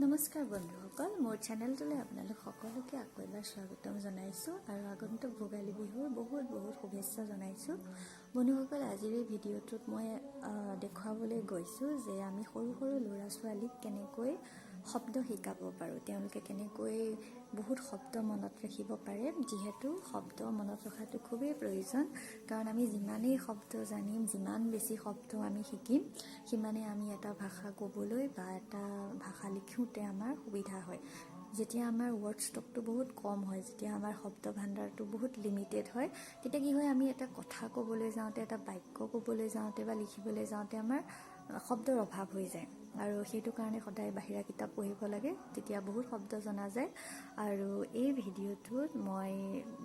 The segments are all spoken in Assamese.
নমস্কাৰ বন্ধুসকল, মোৰ চেনেলটোলৈ আপোনালোক সকলোকে আকৌ এবাৰ স্বাগতম জনাইছোঁ আৰু আগন্তুক ভোগালী বিহুৰ বহুত শুভেচ্ছা জনাইছোঁ। বন্ধুসকল, আজিৰ এই ভিডিঅ'টোত মই দেখুৱাবলৈ গৈছোঁ যে আমি সৰু ল'ৰা ছোৱালীক কেনেকৈ শব্দ শিকাব পাৰোঁ, তেওঁলোকে কেনেকৈ বহুত শব্দ মনত ৰাখিব পাৰে। যিহেতু শব্দ মনত ৰখাটো খুবেই প্ৰয়োজন, কাৰণ আমি যিমানেই শব্দ জানিম, যিমান বেছি শব্দ আমি শিকিম, সিমানে আমি এটা ভাষা ক'বলৈ বা এটা ভাষা লিখোঁতে আমাৰ সুবিধা হয়। যেতিয়া আমাৰ ৱৰ্ড ষ্টকটো বহুত কম হয়, যেতিয়া আমাৰ শব্দ ভাণ্ডাৰটো বহুত লিমিটেড হয়, তেতিয়া কি হয়, আমি এটা কথা ক'বলৈ যাওঁতে, এটা বাক্য ক'বলৈ যাওঁতে বা লিখিবলৈ যাওঁতে আমাৰ শব্দৰ অভাৱ হৈ যায়। আৰু সেইটো কাৰণে সদায় বাহিৰা কিতাপ পঢ়িব লাগে, তেতিয়া বহুত শব্দ জনা যায়। আৰু এই ভিডিঅ'টোত মই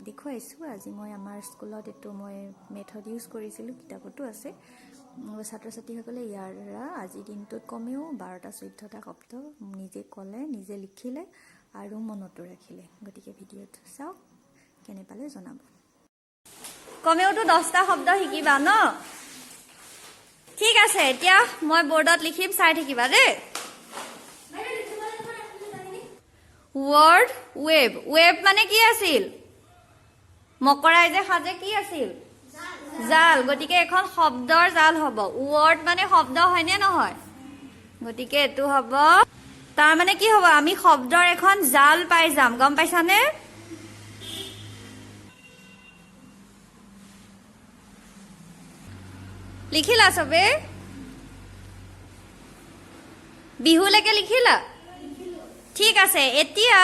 দেখুৱাইছোঁ, আজি মই আমাৰ স্কুলত এইটো মই মেথড ইউজ কৰিছিলোঁ, কিতাপতো আছে। ছাত্ৰ ছাত্ৰীসকলে ইয়াৰ দ্বাৰা আজিৰ দিনটোত কমেও 12-14টা শব্দ নিজে ক'লে, নিজে লিখিলে আৰু মনতো ৰাখিলে। গতিকে ভিডিঅ'টো চাওক, কেনে পালে জনাব। কমেওতো 10টা শব্দ শিকিবা ন? ঠিক আছে, এতিয়া মই বৰ্ডত লিখিম, চাই থাকিবা দেই। Word web. ৱেব মানে কি আছিল? মকৰাই যে সাজে, কি আছিল? জাল। গতিকে এখন শব্দৰ জাল হ'ব। ৱৰ্ড মানে শব্দ হয়নে নহয়? গতিকে এইটো হ'ব, তাৰ মানে কি হ'ব, আমি শব্দৰ এখন জাল পাই যাম। গম পাইছানে? লিখিলা চবে? বিহুলৈকে লিখিলা? ঠিক আছে, এতিয়া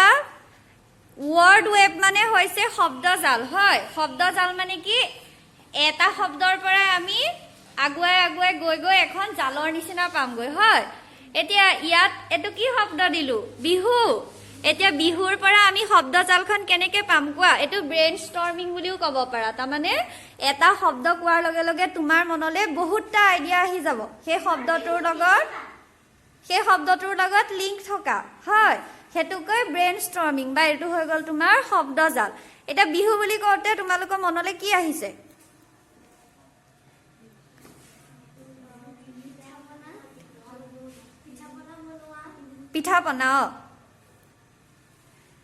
ৱৰ্ড ৱেব মানে হৈছে শব্দ জাল। হয়, শব্দ জাল মানে কি, এটা শব্দৰ পৰা আমি আগুৱাই গৈ এখন জালৰ নিচিনা পামগৈ। হয়, এতিয়া ইয়াত এইটো কি শব্দ দিলো? বিহু। এতিয়া বিহুৰ পৰা আমি শব্দ জালখন কেনেকে পাম কোৱা? এইটো ব্ৰেইন ষ্টৰ্মিং বুলিও ক'ব পাৰা। তাৰমানে এটা শব্দ কোৱাৰ লগে লগে তোমাৰ মনলৈ বহুতটা আইডিয়া আহি যাব, সেই শব্দটোৰ লগত লিংক থকা। হয়, সেইটোকৈ ব্ৰেইন ষ্টৰ্মিং, বা এইটো হৈ গ'ল তোমাৰ শব্দ জাল। এতিয়া বিহু বুলি কওঁতে তোমালোকৰ মনলৈ কি আহিছে? পিঠা পনা।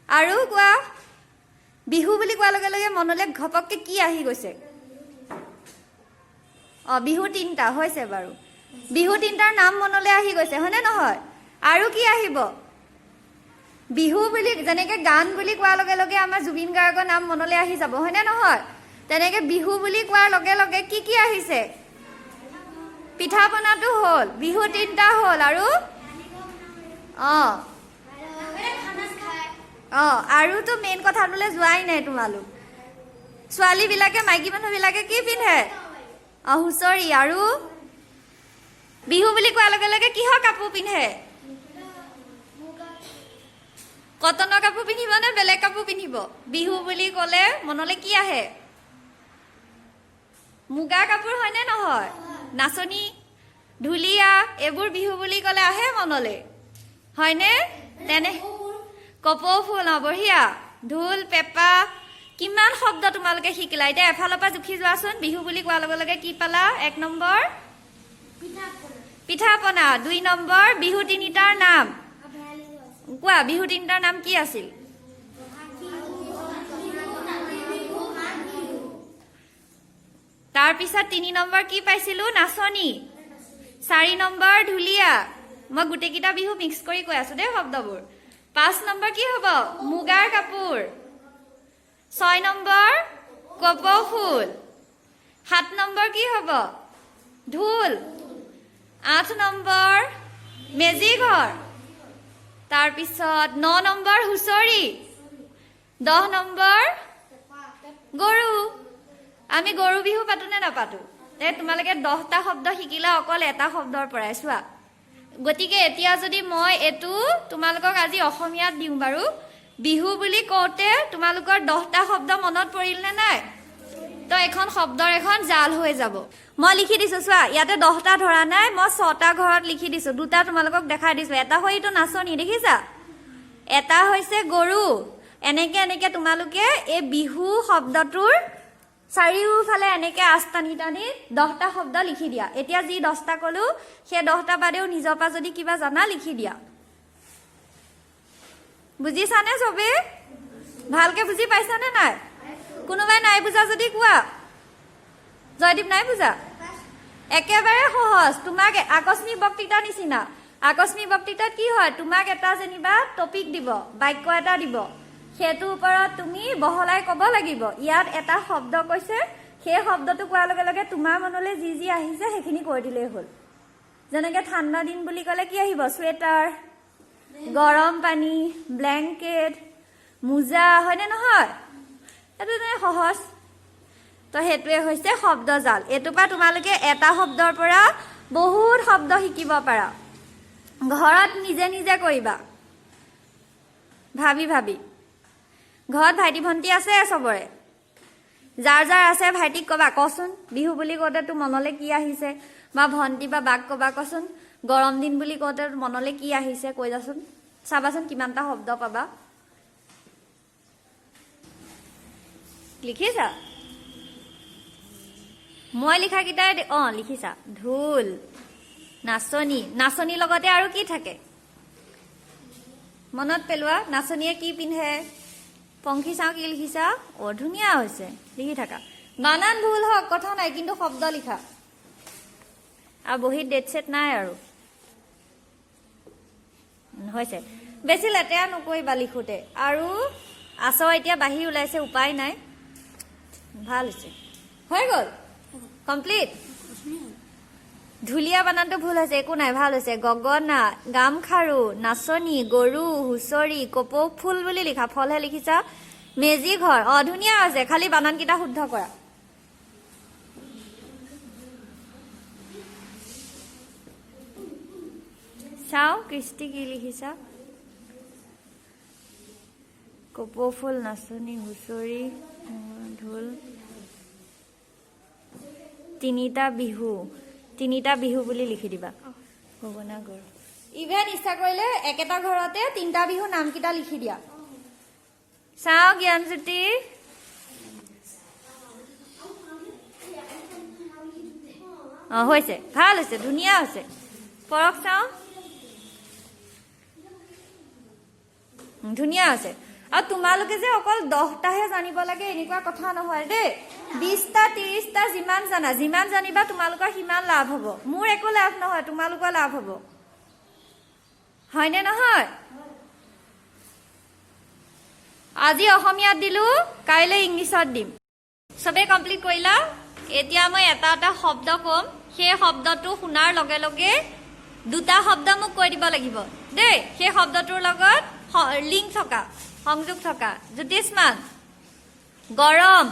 আৰু কোৱা, বিহু বুলি কোৱাৰ লগে লগে মনলৈ ঘপককে কি আহি গৈছে? বিহু 3টা হৈছে বাৰু। বিহু 3টাৰ নাম মনলৈ আহি গৈছে, হয়নে নহয়? আৰু কি আহিব? বিহু বুলি যেনেকে গান বুলি কোৱাৰ লগে লগে আমাৰ জুবিন গাৰ্গৰ নাম মনলৈ আহি যাব, হয়নে নহয়? তেনেকে বিহু বুলি কোৱাৰ লগে লগে কি আহিছে? পিঠা পনাটো হ'ল, বিহু 3টা হ'ল, আৰু আৰুতো মেইন কথাটোলৈ যোৱাই নাই তোমালোক। ছোৱালীবিলাকে, মাইকী মানুহবিলাকে কি পিন্ধে? হুঁচৰি। আৰু বিহু বুলি কোৱাৰ লগে লগে কিহৰ কাপোৰ পিন্ধে? কটনৰ কাপোৰ পিন্ধিব নে বেলেগ কাপোৰ পিন্ধিব? বিহু বুলি ক'লে মনলৈ কি আহে? মুগা কাপোৰ, হয়নে নহয়? নাচনী, ঢুলীয়া, এইবোৰ বিহু বুলি ক'লে আহে মনলৈ, হয়নে? কপৌ ফুল, বঢ়িয়া। ঢোল, পেঁপা, কিমান শব্দ তোমালোকে শিকিলা। এতিয়া এফালৰ পৰা জুখি যোৱাচোন, বিহু বুলি কোৱাৰ লগে লগে কি পালা? 1 নম্বৰ পিঠা পনা। 2 নম্বৰ বিহু 3টাৰ নাম কোৱা। বিহু 3টাৰ নাম কি আছিল? তাৰপিছত 3 নম্বৰ কি পাইছিলো? নাচনী। 4 নম্বৰ ঢুলীয়া। মই গোটেইকেইটা বিহু মিক্স কৰি কৈ আছো দেই শব্দবোৰ। 5 নম্বৰ কি হ'ব? মুগাৰ কাপোৰ। 6 নম্বৰ কপৌ ফুল। 7 নম্বৰ কি হ'ব? ঢোল। 8 নম্বৰ মেজি ঘৰ। তাৰপিছত 9 নম্বৰ হুঁচৰি। 10 নম্বৰ গৰু। আমি গৰু বিহু পাতো নে নাপাতো? তোমালোকে 10টা শব্দ শিকিলা অকল এটা শব্দৰ পৰাই। চোৱা, গতিকে এতিয়া যদি মই এইটো তোমালোকক আজি অসমীয়াত দিওঁ বাৰু, বিহু বুলি কওঁতে তোমালোকৰ 10টা শব্দ মনত পৰিল নে নাই? তো এখন শব্দৰ এখন জাল হৈ যাব। মই লিখি দিছো, চোৱা, ইয়াতে 10টা ধৰা নাই, মই 6টা ঘৰত লিখি দিছো। 2টা তোমালোকক দেখাই দিছো। এটা হয়তো নাচনী, দেখিছা? এটা হৈছে গৰু। এনেকে তোমালোকে এই বিহু শব্দটোৰ চাৰিওফালে এনেকে আস্তানি টানি 10টা শব্দ লিখি দিয়া। এতিয়া যি 10টা ক'লো, সেই 10টা বাদেও নিজৰ পৰা যদি কিবা জানা লিখি দিয়া। বুজিছানে চবে ভালকে বুজি পাইছানে নাই কোনোবাই নাই বুজা যদি কোৱা জয়দীপ নাই বুজা একেবাৰে সহজ তোমাক আকস্মিক বক্তৃতা নিচিনা আকস্মিক বক্তৃতাত কি হয় তোমাক এটা যেনিবা টপিক দিব বাক্য এটা দিব সেতুৰ ওপৰত তুমি বহলাই ক'ব লাগিব ইয়াত এটা শব্দ কৈছে সেই শব্দটো কোৱাৰ লগে লগে তোমাৰ মনলৈ যি যি আহিছে সেইখিনি কৈ দিলেই হ'ল যেনেকৈ ঠাণ্ডা দিন বুলি ক'লে কি আহিব চুৱেটাৰ গৰম পানী ব্লেংকেট মোজা হয়নে নহয় এইটো সহজ তো সেইটোৱে হৈছে শব্দজাল এইটোৰ পৰা তোমালোকে এটা শব্দৰ পৰা বহুত শব্দ শিকিব পাৰা ঘৰত নিজে নিজে কৰিবা ভাবি ভাবি ঘৰত ভাইটি ভণ্টি আছে চবৰে যাৰ যাৰ আছে ভাইটিক ক'বা কচোন বিহু বুলি কওঁতে তোৰ মনলৈ কি আহিছে বা ভণ্টি বা বাক ক'বা কচোন গৰম দিন বুলি কওঁতে মনলৈ কি আহিছে কৈ যাচোন চাবাচোন কিমানটা শব্দ পাবা লিখিছা মই লিখাকেইটাই লিখিছা ঢোল নাচনী নাচনীৰ লগতে আৰু কি থাকে মনত পেলোৱা নাচনীয়ে কি পিন্ধে পংখী চাওঁ কি লিখিছা ধুনীয়া হৈছে লিখি থাকা বানান ভুল হওক কথা নাই কিন্তু শব্দ লিখা আৰু বহীত ডেট ছেট নাই আৰু হৈছে বেছি লেতেৰা নকৰিবা লিখোঁতে আৰু আচৰ এতিয়া বাহিৰ ওলাইছে উপায় নাই ভাল হৈছে হৈ গ'ল কমপ্লিট ঢুলীয়া বানানটো ভুল হৈছে একো নাই ভাল হৈছে গগনা গামখাৰু নাচনী গৰু হুঁচৰি কপৌ ফুল বুলি লিখা ফলহে লিখিছা মেজি ঘৰ ধুনীয়া হৈছে খালি বানানকেইটা শুদ্ধ কৰা চাওঁ কৃষ্টি কি লিখিছা কপৌ ফুল নাচনী হুঁচৰি ঢোল তিনিটা বিহু বুলি লিখি দিবা গগনা গৰু ইভেন ইচ্ছা কৰিলে একেটা ঘৰতে তিনিটা বিহু নামকেইটা লিখি দিয়া চাওঁ জ্ঞানজ্যোতি হৈছে ভাল হৈছে ধুনীয়া হৈছে পৰক চাওঁ ধুনীয়া হৈছে আৰু তোমালোকে যে অকল 10টাহে জানিব লাগে এনেকুৱা কথা নহয় দেই 20টা 30টা যিমান জানিবা তোমালোকৰ সিমান লাভ হ'ব মোৰ একো লাভ নহয় তোমালোকৰ লাভ হ'ব হয়নে নহয় আজি অসমীয়াত দিলো কাইলে ইংলিছত দিম সবে কমপ্লিট কৰিলা এতিয়া মই এটা এটা শব্দ কম সেই শব্দটো শুনাৰ লগে লগে দুটা শব্দ মোক কৈ দিব লাগিব দেই সেই শব্দটোৰ লগত লিংক থকা সংযোগ থকা জ্যোতিষ্মান গৰম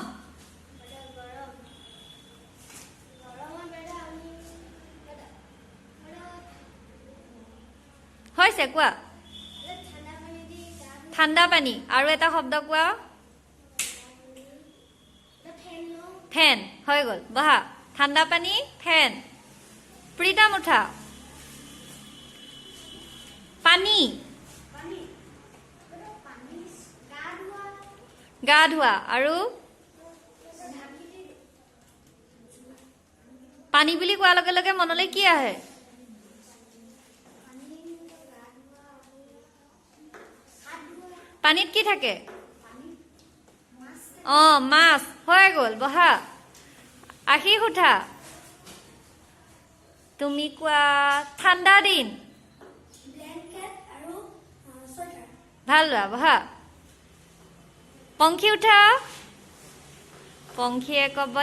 হৈছে কোৱা ঠাণ্ডা পানী আৰু এটা শব্দ কোৱা ফেন হৈ গ'ল বহা ঠাণ্ডা পানী ফেন প্ৰীতম উঠা পানী গা ধোৱা আৰু পানী বুলি কোৱাৰ লগে লগে মনলৈ কি আহে পানীত কি থাকে মাছ হৈ গ'ল বহা আশীষ উঠা তুমি কোৱা ঠাণ্ডা দিন ভাল লোৱা বহা পংখী উঠা পংখীয়ে ক'ব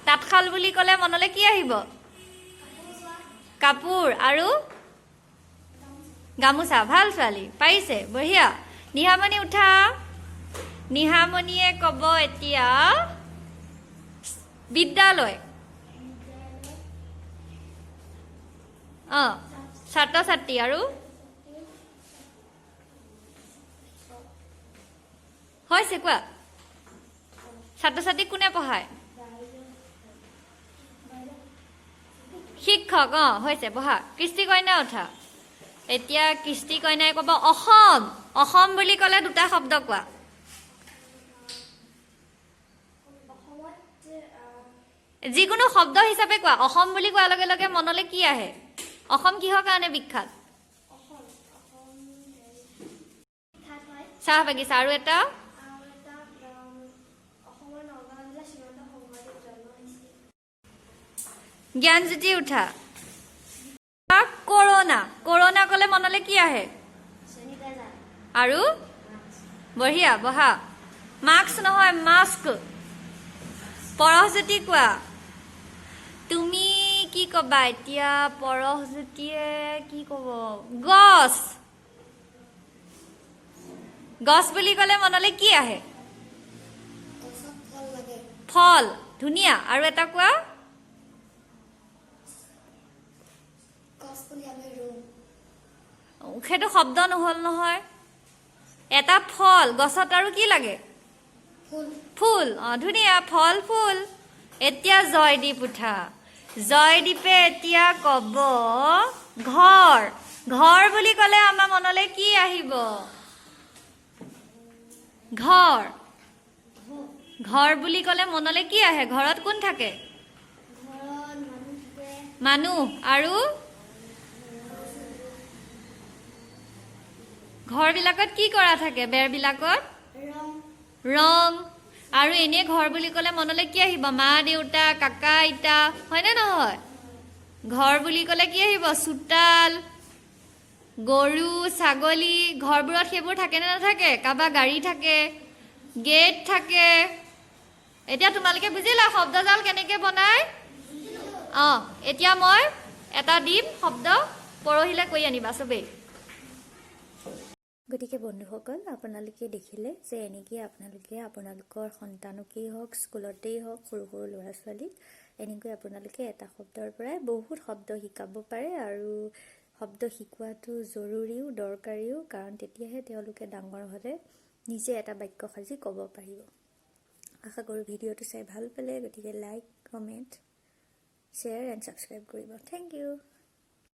তাঁতশাল বুলি ক'লে মনলৈ কি আহিব কাপোৰ আৰু গামোচা ভাল ছোৱালী পাৰিছে বঢ়িয়া নিহামণি উঠা নিহামণিয়ে ক'ব এতিয়া বিদ্যালয় ছাত্ৰ ছাত্ৰী আৰু হৈছে কোৱা ছাত্ৰ ছাত্ৰীক কোনে পঢ়ায় শিক্ষক হৈছে বহা কৃষ্টি কন্যা উঠা এতিয়া কৃষ্টি কন্যাই ক'ব অসম বুলি ক'লে দুটা শব্দ কোৱা যিকোনো শব্দ হিচাপে কোৱা অসম বুলি কোৱাৰ লগে লগে মনলৈ কি আহে অসম কিহৰ কাৰণে বিখ্যাত চাহ বাগিচা আৰু এটা জ্ঞানজ্যোতি উঠা কৰোণা কৰোণা ক'লে মনলৈ কি আহে আৰু বঢ়িয়া বহা মাস্ক নহয় মাস্ক পৰশজ্যোতি কোৱা তুমি কি ক'বা এতিয়া পৰশজ্যোতিয়ে কি ক'ব গছ গছ বুলি ক'লে মনলৈ কি আহে ফল ধুনীয়া আৰু এটা কোৱা সেইটো শব্দ নহ'ল নহয় এটা ফল গছত আৰু কি লাগে ফুল ধুনীয়া ফল ফুল এতিয়া জয়দীপ উঠা জয়দীপে এতিয়া ক'ব ঘৰ ঘৰ বুলি ক'লে আমাৰ মনলৈ কি আহিব ঘৰ ঘৰ বুলি ক'লে মনলৈ কি আহে ঘৰত কোন থাকে মানুহ আৰু ঘৰবিলাকত কি কৰা থাকে বেৰবিলাকত ৰং আৰু এনে ঘৰ বুলি ক'লে মনলৈ কি আহিব মা দেউতা কাকা আইতা হয়নে নহয় ঘৰ বুলি ক'লে কি আহিব চোতাল গৰু ছাগলী ঘৰবোৰত সেইবোৰ থাকে নে নাথাকে কাৰোবাৰ গাড়ী থাকে গেট থাকে এতিয়া তোমালোকে বুজিলা শব্দজাল কেনেকৈ বনায় এতিয়া মই এটা দিম শব্দ পৰহিলৈ কৈ আনিবা চবেই গতিকে বন্ধুসকল আপোনালোকে দেখিলে যে এনেকৈ আপোনালোকৰ সন্তানকেই হওক স্কুলতেই হওক সৰু সৰু ল'ৰা ছোৱালীক এনেকৈ আপোনালোকে এটা শব্দৰ পৰাই বহুত শব্দ শিকাব পাৰে আৰু শব্দ শিকোৱাটো জৰুৰীও দৰকাৰীও কাৰণ তেতিয়াহে তেওঁলোকে ডাঙৰ হ'লে নিজে এটা বাক্য সাজি ক'ব পাৰিব আশা কৰোঁ ভিডিঅ'টো চাই ভাল পালে গতিকে like comment share and subscribe কৰিব থেংক ইউ